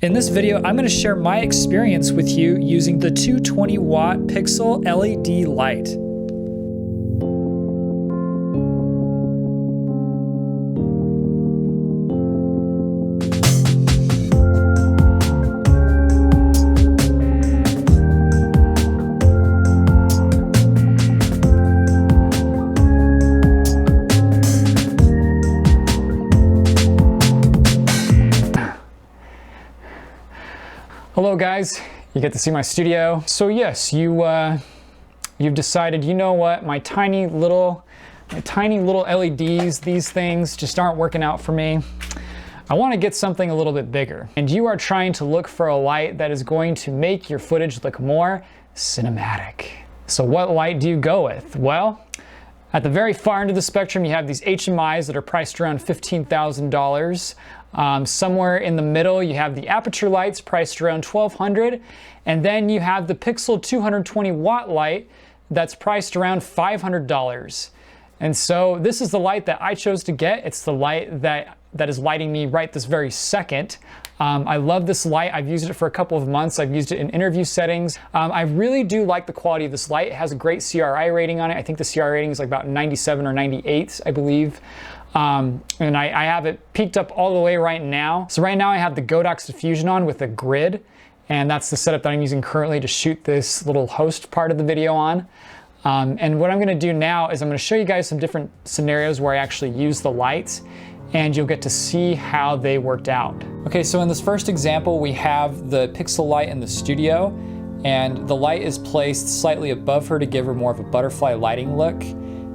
In this video, I'm going to share my experience with you using the 220 watt Pixel LED light. Hello guys, you get to see my studio. So yes, you've decided, you know what, my tiny little LEDs, these things just aren't working out for me. I want to get something a little bit bigger. And you are trying to look for a light that is going to make your footage look more cinematic. So what light do you go with? Well, at the very far end of the spectrum, you have these HMIs that are priced around $15,000. Somewhere in the middle, you have the aperture lights priced around $1,200, and then you have the Pixel 220 watt light that's priced around $500. And so this is the light that I chose to get. It's the light that is lighting me right this very second. I love this light. I've used it for a couple of months. I've used it in interview settings. I really do like the quality of this light. It has a great CRI rating on it. I think the CRI rating is like about 97 or 98, I believe. And I have it peaked up all the way right now. So right now I have the Godox diffusion on with a grid, and that's the setup that I'm using currently to shoot this little host part of the video on. And what I'm gonna do now is I'm gonna show you guys some different scenarios where I actually use the lights, and you'll get to see how they worked out. Okay, so in this first example, we have the Pixel light in the studio, and the light is placed slightly above her to give her more of a butterfly lighting look.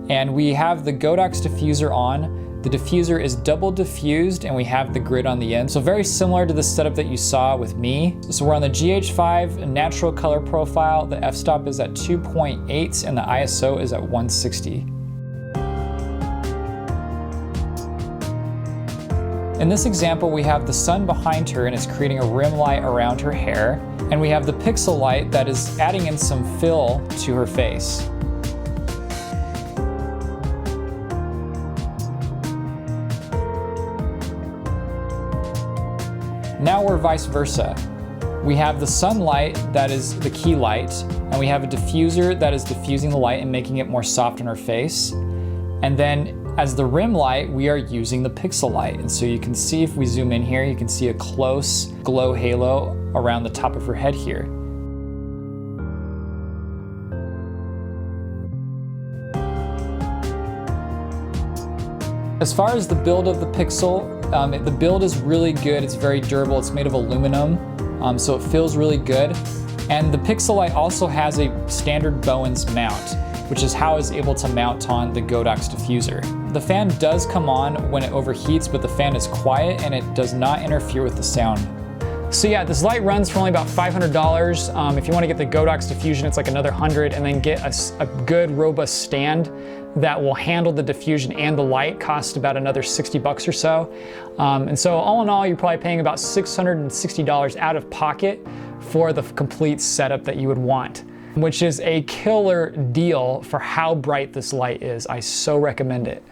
And we have the Godox diffuser on. The diffuser is double diffused, and we have the grid on the end. So very similar to the setup that you saw with me. So we're on the GH5 natural color profile. The f-stop is at 2.8 and the ISO is at 160. In this example, we have the sun behind her and it's creating a rim light around her hair. And we have the Pixel light that is adding in some fill to her face. Now we're vice versa. We have the sunlight that is the key light, and we have a diffuser that is diffusing the light and making it more soft on her face. And then as the rim light, we are using the Pixel light. And so you can see, if we zoom in here, you can see a close glow halo around the top of her head here. As far as the build of the Pixel, the build is really good. It's very durable. It's made of aluminum, so it feels really good. And the Pixel light also has a standard Bowens mount, which is how it's able to mount on the Godox diffuser. The fan does come on when it overheats, but the fan is quiet and it does not interfere with the sound. So yeah, this light runs for only about $500. If you want to get the Godox diffusion, it's like another $100, and then get a good robust stand that will handle the diffusion and the light, cost about another 60 bucks or so. And so all in all, you're probably paying about $660 out of pocket for the complete setup that you would want, which is a killer deal for how bright this light is. I so recommend it.